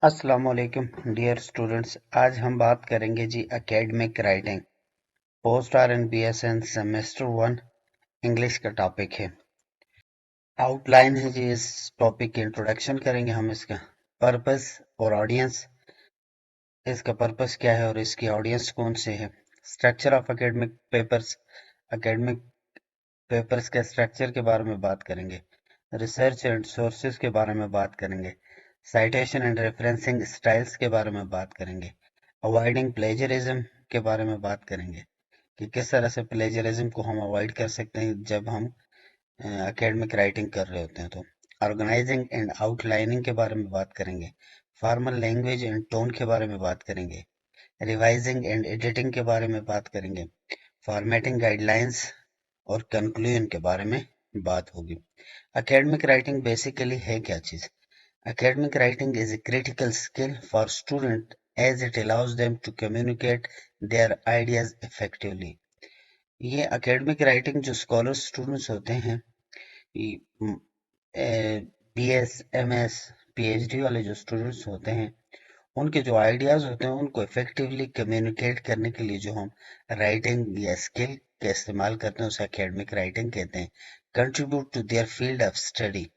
अस्सलाम वालेकुम dear students. आज हम बात करेंगे जी academic writing post R N B S N semester 1 English का टॉपिक है। आउटलाइन है जी इस टॉपिक की। इंट्रोडक्शन करेंगे हम इसका पर्पस और ऑडियंस, इसका पर्पस क्या है और इसकी ऑडियंस कौन से है। स्ट्रक्चर ऑफ एकेडमिक पेपर्स के स्ट्रक्चर के बारे में बात करेंगे। रिसर्च एंड सोर्सेज के बारे में बात करेंगे। साइटेशन एंड रेफरेंसिंग स्टाइल्स के बारे में बात करेंगे। अवॉइडिंग प्लेजरिज्म के बारे में बात करेंगे कि किस तरह से प्लेजरिज्म को हम अवॉइड कर सकते हैं जब हम एकेडमिक राइटिंग कर रहे होते हैं। तो ऑर्गेनाइजिंग एंड आउटलाइनिंग के बारे में बात करेंगे। फॉर्मल लैंग्वेज एंड टोन के बारे में बात करेंगे। रिवाइजिंग एंड एडिटिंग के बारे में बात करेंगे। फॉर्मेटिंग गाइडलाइंस और कंक्लूजन के बारे में बात होगी। एकेडमिक राइटिंग बेसिकली है क्या चीज? Academic writing is a critical skill for students as it allows them to communicate their ideas effectively. ये academic writing जो स्कॉलर स्टूडेंट्स होते हैं, BS, MS, PhD वाले जो स्टूडेंट्स होते हैं, उनके जो आइडियाज होते हैं उनको इफेक्टिवली कम्युनिकेट करने के लिए जो हम राइटिंग या स्किल का इस्तेमाल करते हैं उसे एकेडमिक राइटिंग कहते हैं। Contribute to their field of study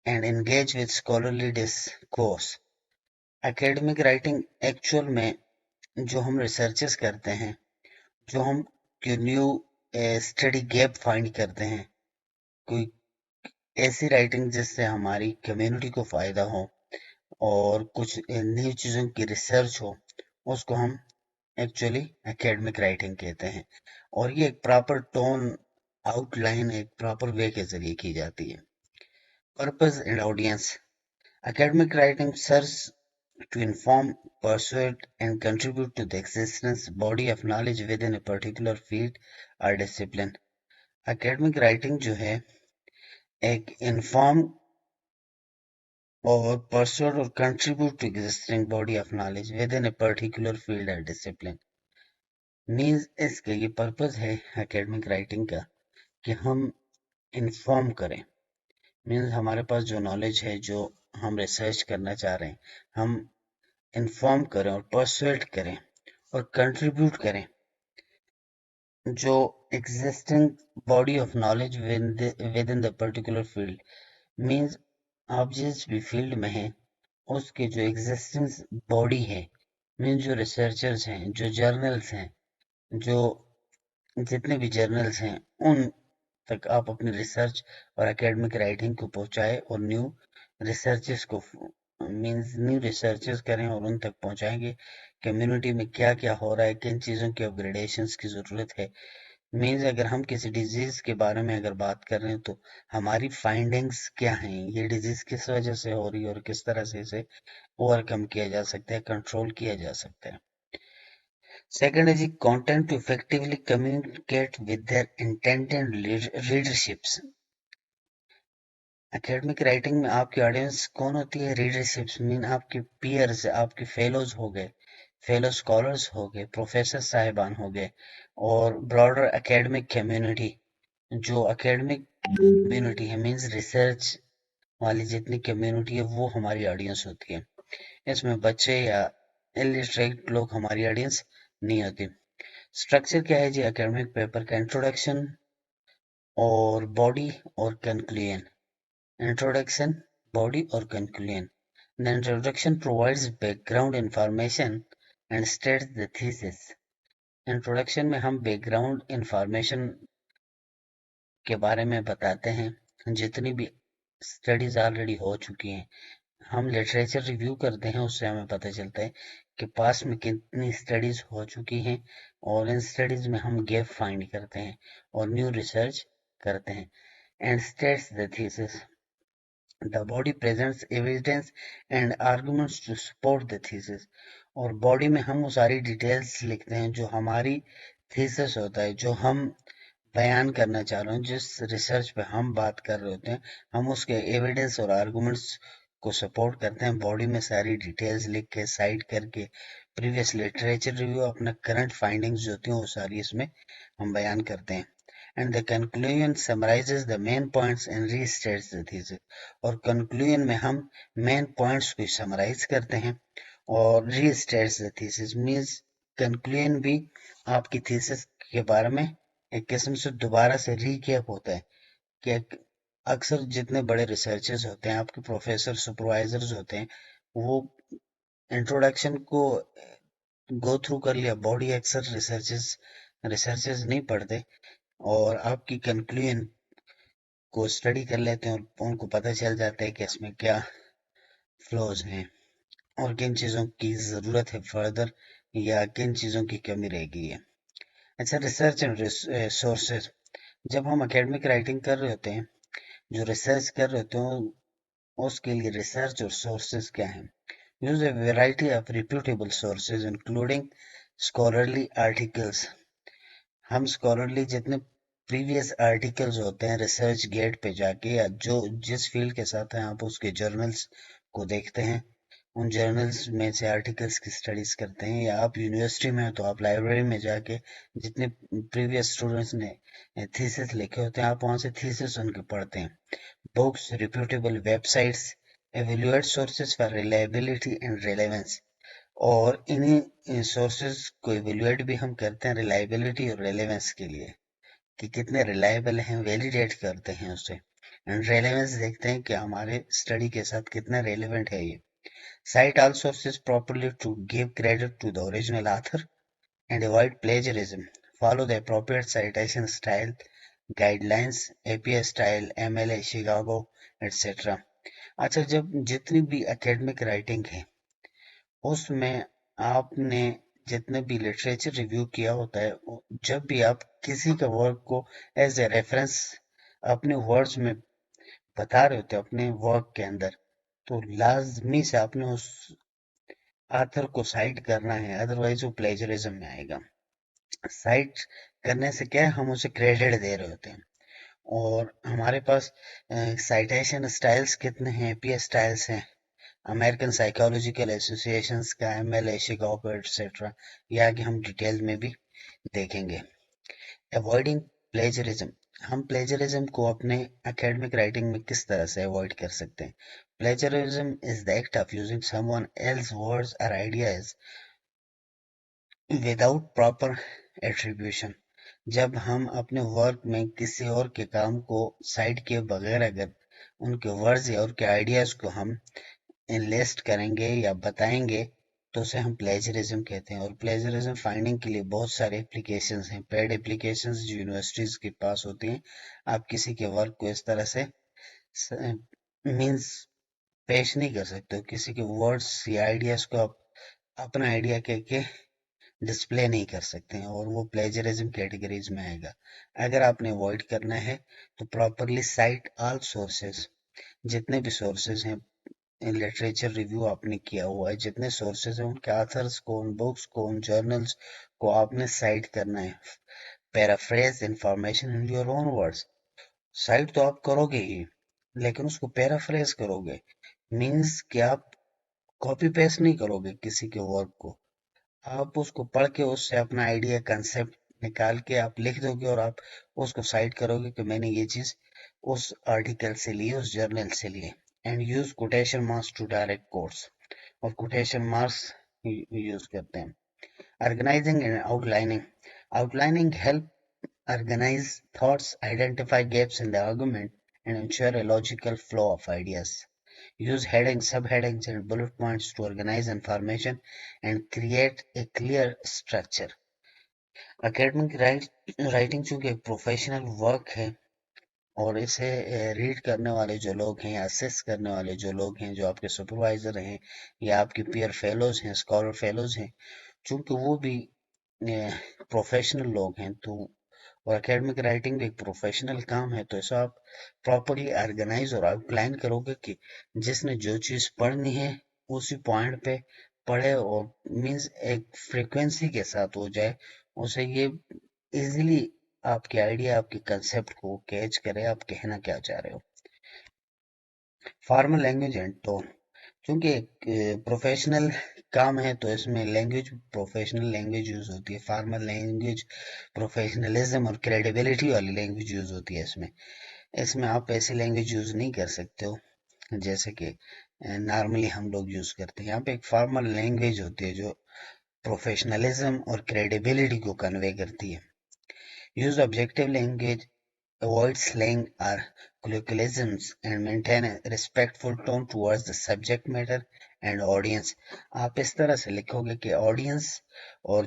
and engage with scholarly discourse. Academic writing actual में जो हम रिसर्चेस करते हैं, जो हम न्यू स्टडी गैप फाइंड करते हैं, कोई ऐसी राइटिंग जिससे हमारी कम्युनिटी को फायदा हो और कुछ नई चीजों की रिसर्च हो, उसको हम एक्चुअली एकेडमिक राइटिंग कहते हैं। और ये एक प्रॉपर टोन आउटलाइन एक प्रॉपर वे के जरिए की जाती है। Purpose and audience. Academic writing serves to inform, persuade, and contribute to the existence body of knowledge within a particular field or discipline. Academic writing जो है एक inform और persuade और contribute to existing body of knowledge within a particular field or discipline. Means इसके ये purpose है academic writing का कि हम inform करें। मीन्स हमारे पास जो नॉलेज है, जो हम रिसर्च करना चाह रहे हैं, हम इन्फॉर्म करें और परसुएट करें और कंट्रीब्यूट करें जो existing body of knowledge with in the particular field. Means आप जिस भी फील्ड में हैं उसके जो एग्जिस्टिंग बॉडी है, मीन्स जो रिसर्चर्स हैं, जो जर्नल्स हैं, जो जितने भी जर्नल्स हैं, उन तक आप अपनी रिसर्च और एकेडमिक राइटिंग को पहुंचाएं और न्यू रिसर्चेस को न्यू रिसर्चेस करें और उन तक पहुंचाएंगे कम्युनिटी में क्या क्या हो रहा है, किन चीज़ों की अपग्रेडेशंस की ज़रूरत है। मीन्स अगर हम किसी डिजीज़ के बारे में अगर बात कर रहे हैं तो हमारी फाइंडिंग्स क्या हैं, ये डिजीज़ किस वजह से हो रही है और किस तरह से इसे ओवरकम किया जा सकता है, कंट्रोल किया जा सकता है। Second is the content to effectively communicate with their intended readerships. Academic writing में आपकी ऑडियंस कौन होती है? रीडरशिप्स मीन आपके पीयर्स, आपके फेलोज हो गए, फेलो स्कॉलर्स हो गए, प्रोफेसर साहिबान हो गए और ब्रॉडर एकेडमिक कम्युनिटी। जो एकेडमिक कम्युनिटी है मीन्स रिसर्च वाली जितनी कम्युनिटी है वो हमारी ऑडियंस होती है। इसमें बच्चे या इलिटरेट लोग हमारी ऑडियंस नहीं होती। स्ट्रक्चर क्या है जी एकेडमिक पेपर का? इंट्रोडक्शन और बॉडी और कंक्लूजन। इंट्रोडक्शन, बॉडी और conclusion. The introduction provides background information and states the thesis. Introduction में हम बैकग्राउंड इंफॉर्मेशन के बारे में बताते हैं, जितनी भी स्टडीज ऑलरेडी हो चुकी हैं। हम लिटरेचर रिव्यू करते हैं, उससे हमें पता चलता है कि पास में कितनी स्टडीज हो चुकी हैं और इन स्टडीज में हम गैप फाइंड करते हैं और न्यू रिसर्च करते हैं। And states the thesis. The body presents evidence and arguments to support the thesis. और बॉडी में हम वो सारी डिटेल्स लिखते हैं जो हमारी थीसिस होता है, जो हम बयान करना चाह रहे हैं, जिस रिसर्च पे हम बात कर रहे होते हैं, हम उसके एविडेंस और आर्गुमेंट्स को सपोर्ट करते हैं बॉडी में सारी डिटेल्स लिख के, साइट करके, प्रीवियस लिटरेचर रिव्यू, अपना करंट फाइंडिंग्स जो होती हैं वो सारी इसमें हम बयान करते हैं। and the conclusion summarizes the main points and restates the thesis. और conclusion में हम main points को summarize करते हैं और restates the thesis means conclusion भी आपकी thesis के बारे में एक किस्म से दोबारा से recap होता है कि अक्सर जितने बड़े रिसर्चर्स होते हैं, आपके प्रोफेसर सुपरवाइजर्स होते हैं, वो इंट्रोडक्शन को गो थ्रू कर लिया, बॉडी अक्सर रिसर्चेस नहीं पढ़ते और आपकी कंक्लूजन को स्टडी कर लेते हैं और उनको पता चल जाता है कि इसमें क्या फ्लॉज हैं और किन चीज़ों की ज़रूरत है फर्दर या किन चीज़ों की कमी रह गई है। अच्छा, रिसर्च एंड सोर्सेज, जब हम एकेडमिक राइटिंग कर रहे होते हैं, जो रिसर्च कर रहे होते हैं, उसके लिए रिसर्च और सोर्सेज क्या हैं? Use A variety of reputable sources including scholarly articles. हम स्कॉलरली जितने प्रीवियस आर्टिकल्स होते हैं रिसर्च गेट पे जाके या जो जिस फील्ड के साथ हैं आप उसके जर्नल्स को देखते हैं, उन जर्नल्स में से आर्टिकल्स की स्टडीज करते हैं, या आप यूनिवर्सिटी में हो तो आप लाइब्रेरी में जाके जितने प्रीवियस स्टूडेंट्स ने थीसिस लिखे होते हैं आप वहां से थीसिस उनके पढ़ते हैं। Books, reputable websites, evaluate sources for reliability and relevance, और इन्हीं सोर्सेज को इवेल्युएट भी हम करते हैं रिलायबिलिटी और रेलेवेंस के लिए कि कितने रिलायबल हैं, वैलिडेट करते हैं उसे, एंड रेलेवेंस देखते हैं कि हमारे स्टडी के साथ कितना रेलेवेंट है ये। Cite all sources properly to give credit to the original author and avoid plagiarism. Follow the appropriate citation style, guidelines, APA style, MLA, Chicago, etc. अच्छा, जब जितनी भी एकेडमिक राइटिंग है उसमें आपने जितने भी लिटरेचर रिव्यू किया होता है, जब भी आप किसी का वर्क को एज ए रेफरेंस अपने वर्ड्स में बता रहे होते हो अपने वर्क के अंदर, तो लाजमी से आपने उस आथर को साइट करना है, अदरवाइज वो प्लेजरिज्म में आएगा। साइट करने से क्या है, हम उसे क्रेडिट दे रहे होते हैं और हमारे पास साइटेशन स्टाइल्स कितने हैं, पीएस स्टाइल्स हैं, अमेरिकन साइकोलॉजिकल एसोसिएशंस का, एमएलए, शिकागो एटसेट्रा, ये आगे हम डिटेल में भी देखेंगे। अवॉइडिंग प्लेजरिज्म, हम प्लेजरिज्म को अपने एकेडमिक राइटिंग में किस तरह से अवॉइड कर सकते हैं? Plagiarism is the act of using someone else words और आइडियाज विदाउट प्रॉपर एट्रीब्यूशन। जब हम अपने वर्क में किसी और के काम को साइड के बगैर अगर उनके वर्ड्स या उनके आइडियाज को हम लिस्ट करेंगे या बताएंगे तो उसे हम प्लेजरिज्म कहते हैं। और प्लेजरिज्म फाइंडिंग के लिए बहुत सारे एप्लीकेशंस हैं, पेड एप्लीकेशंस जो यूनिवर्सिटीज के पास होती हैं। आप किसी के वर्क को इस तरह से मींस पेश नहीं कर सकते हो, किसी के वर्ड्स या आइडियाज को आप अपना आइडिया कह के डिस्प्ले नहीं कर सकते हैं और वो प्लेजरिज्म कैटेगरीज में आएगा। अगर आपने अवॉइड करना है तो प्रॉपरली साइट ऑल सोर्सेज, जितने भी सोर्सेज हैं, लिटरेचर रिव्यू आपने किया हुआ है, जितने सोर्सेज हैं उनके ऑथर्स को, उन बुक्स को, उन जर्नल्स को आपने साइट करना है। Paraphrase information in your own words, site तो आप करोगे ही लेकिन उसको पैराफ्रेज करोगे, मीन्स कि आप कॉपी पेस्ट नहीं करोगे किसी के वर्क को, आप उसको पढ़ के उससे अपना आइडिया कंसेप्ट निकाल के आप लिख दोगे और आप उसको साइट करोगे कि मैंने ये चीज उस आर्टिकल से ली, उस जर्नल से ली। And use quotation marks to direct quotes, और कोटेशन मार्क्स यूज करते हैं। Organising and outlining, outlining help organize thoughts, identify gaps in the argument, and ensure a logical flow of ideas. Use headings, subheadings, and bullet points to organize information and create a clear structure. Academic writing चूंकि एक professional work है और इसे read करने वाले जो लोग हैं या असेस करने वाले जो लोग हैं, जो आपके सुपरवाइजर हैं या आपके पीयर फेलोज हैं, स्कॉलर फेलोज हैं, चूंकि वो भी प्रोफेशनल लोग हैं, तो और एकेडमिक राइटिंग भी एक प्रोफेशनल काम है, तो इसे आप प्रॉपरली ऑर्गेनाइज और आउटलाइन करोगे कि जिसने जो चीज पढ़नी है उसी पॉइंट पे पढ़े और मींस एक फ्रीक्वेंसी के साथ हो जाए, उसे ये इजीली आपके आइडिया, आपके कंसेप्ट को कैच करे आप कहना क्या चाह रहे हो। फॉर्मल लैंग्वेज एंड टोन, چونکہ پروفیشنل کام ہے تو اس میں لینگویج پروفیشنل لینگویج یوز ہوتی ہے، فارمل لینگویج پروفیشنلزم اور کریڈیبلٹی والی لینگویج یوز ہوتی ہے اس میں آپ ایسی لینگویج یوز نہیں کر سکتے ہو جیسے کہ نارملی ہم لوگ یوز کرتے ہیں. یہاں پہ ایک فارمل لینگویج ہوتی ہے جو پروفیشنلزم اور کریڈیبلٹی کو کنوے کرتی ہے. Use objective language avoid slang or colloquialisms and maintain a respectful tone towards the subject matter and audience. آپ اس طرح سے لکھو گے کہ آڈینس اور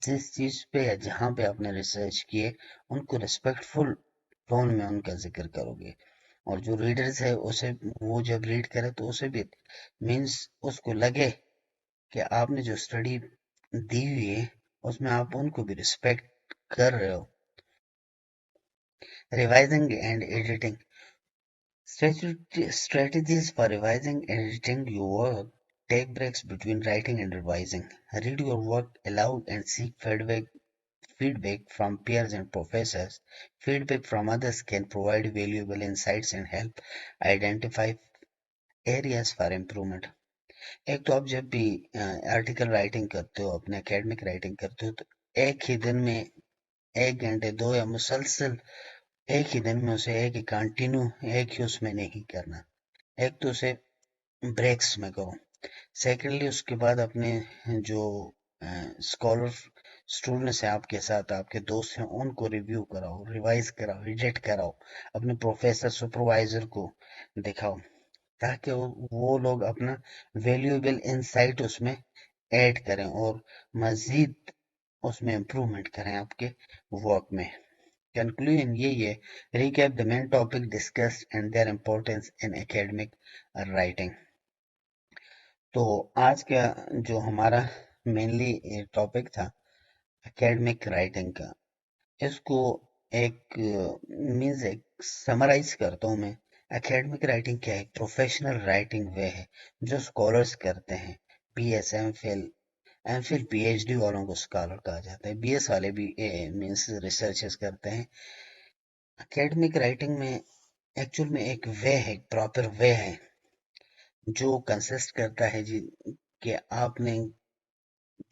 جس چیز پہ یا جہاں پہ آپ نے ریسرچ کیے ان کو ریسپیکٹفل ٹون میں ان کا ذکر کرو گے، اور جو ریڈرز ہے اسے وہ جب ریڈ کرے تو اسے بھی مینس اس کو لگے کہ آپ نے جو اسٹڈی دی ہوئی ہے اس میں آپ ان کو بھی رسپیکٹ کر رہے ہو. Revising and editing. Strategies for revising and editing your work. Take breaks between writing and revising. Read your work aloud and seek feedback from peers and professors. Feedback from others can provide valuable insights and help identify areas for improvement. ایک تو آپ جب بھی article writing کرتے ہو، اپنے academic writing کرتے ہو، تو ایک ہی دن میں 1 گھنٹے 2 یا مسلسل ایک ہی دن میں اسے ایک ہی کنٹینیو ایک ہی اس میں نہیں کرنا. ایک تو اسے بریکس میں کرو. سیکنڈلی اس کے بعد اپنے جو اسکالر اسٹوڈنٹس ہیں آپ کے ساتھ، آپ کے دوست ہیں، ان کو ریویو کراؤ، ریوائز کراؤ، ایڈٹ کراؤ، اپنے پروفیسر سپروائزر کو دکھاؤ تاکہ وہ لوگ اپنا ویلیوبل انسائٹ اس میں ایڈ کریں اور مزید اس میں امپرومنٹ کریں آپ کے ورک میں. کنکلوژن یہی ہے، recap the main topic discussed and their importance in academic writing. تو آج کا جو ہمارا مینلی ٹاپک تھا اکیڈمک رائٹنگ کا، اس کو ایک مینز ایک سمرائز کرتا ہوں میں. اکیڈمک رائٹنگ کیا ہے؟ پروفیشنل رائٹنگ وہ ہے جو اسکالرس کرتے ہیں. B S M Phil P H D والوں کو اسکالر کہا جاتا ہے. بی ایس والے بھی مینس ریسرچز کرتے ہیں. اکیڈمک رائٹنگ میں ایکچول میں ایک وے ہے، ایک پراپر وے ہے جو کنسسٹ کرتا ہے جی کہ آپ نے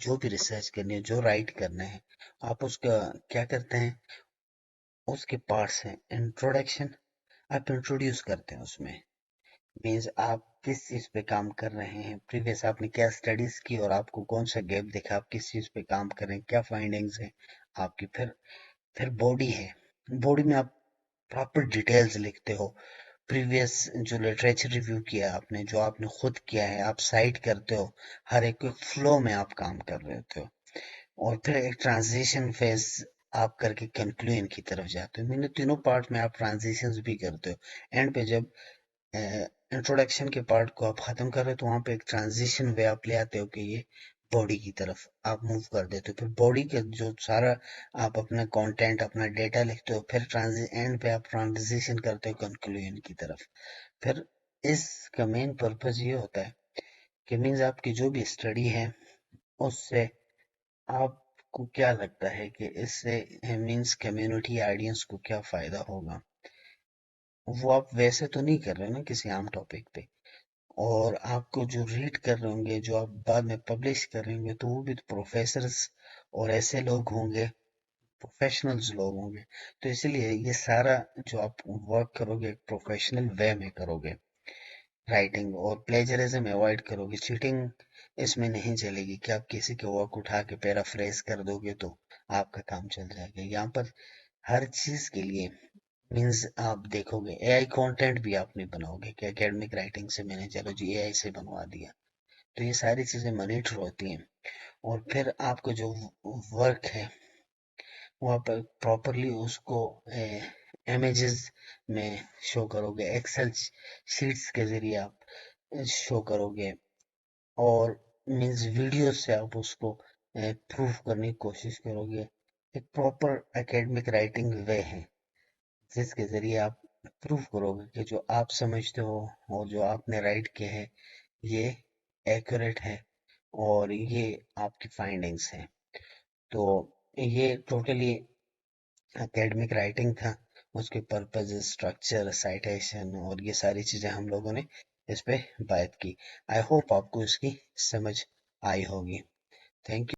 جو بھی ریسرچ کرنی ہے، جو رائٹ کرنا ہے، آپ اس کا کیا کرتے ہیں، اس کے پارٹس ہیں. انٹروڈکشن، آپ انٹروڈیوس کرتے ہیں اس میں، مینز آپ کس چیز پہ کام کر رہے ہیں، پریویس آپ نے کیا اسٹڈیز کی اور آپ کو کون سا گیپ دکھا، آپ کس چیز پہ کام کر رہے ہیں، کیا فائنڈنگز ہیں آپ کی. پھر باڈی ہے. باڈی میں آپ پراپر ڈیٹیلز لکھتے ہو، پریویس جو لٹریچر ریویو کیا آپ نے، جو آپ نے خود کیا ہے، آپ سائٹ کرتے ہو، ہر ایک فلو میں آپ کام کر رہے ہوتے ہو. اور پھر ایک ٹرانزیشن فیز آپ کر کے کنکلوژن کی طرف جاتے ہو. میں نے تینوں پارٹ میں آپ ٹرانزیشنز بھی کرتے ہو. اینڈ پہ جب انٹروڈکشن کے پارٹ کو آپ ختم کر رہے تو وہاں پہ ایک ٹرانزیشن وے آپ لے آتے ہو کہ یہ باڈی کی طرف آپ موو کر دیتے ہو. پھر باڈی کا جو سارا آپ اپنا کانٹینٹ اپنا ڈیٹا لکھتے ہو، پھر اینڈ پہ آپ ٹرانزیشن کرتے ہو کنکلوژن کی طرف. پھر اس کا مین پرپز یہ ہوتا ہے کہ مینز آپ کی جو بھی اسٹڈی ہے اس سے آپ کو کیا لگتا ہے کہ اس سے مینس کمیونٹی آڈینس کو کیا فائدہ ہوگا. وہ آپ ویسے تو نہیں کر رہے نا کسی عام ٹاپک پہ، اور آپ کو جو ریڈ کر رہے ہوں گے، جو آپ بعد میں پبلش کر رہے ہوں گے، تو وہ بھی پروفیسرز اور ایسے لوگ ہوں گے، پروفیشنلز لوگ ہوں گے. تو اسی لیے یہ سارا جو آپ ورک کرو گے پروفیشنل وے میں کرو گے رائٹنگ، اور پلیجرزم اوائڈ کرو گے. چیٹنگ اس میں نہیں چلے گی کہ آپ کسی کے ورک اٹھا کے پیرافریز کر دو گے تو آپ کا کام چل جائے گا. یہاں پر ہر چیز کے لیے مینز آپ دیکھو گے اے آئی کانٹینٹ بھی آپ نہیں بناؤ گے کہ اکیڈمک رائٹنگ سے میں نے چلو جی اے آئی سے بنوا دیا. تو یہ ساری چیزیں مانیٹر ہوتی ہیں. اور پھر آپ کا جو ورک ہے وہ آپ پراپرلی اس کو امیجز میں شو کرو گے، ایکسل شیٹس کے ذریعے آپ شو کرو گے، اور مینز ویڈیو سے آپ اس کو پروف کرنے کی کوشش کرو گے. ایک پراپر اکیڈمک رائٹنگ وے ہے جس کے ذریعے آپ پروف کرو گے کہ جو آپ سمجھتے ہو اور جو آپ نے رائٹ کیا ہے یہ ایکوریٹ ہے اور یہ آپ کی فائنڈنگز ہیں. تو یہ ٹوٹلی اکیڈمک رائٹنگ تھا. اس کے پرپز، اسٹرکچر، سائٹیشن اور یہ ساری چیزیں ہم لوگوں نے اس پہ بات کی. آئی ہوپ آپ کو اس کی سمجھ آئی ہوگی. Thank you.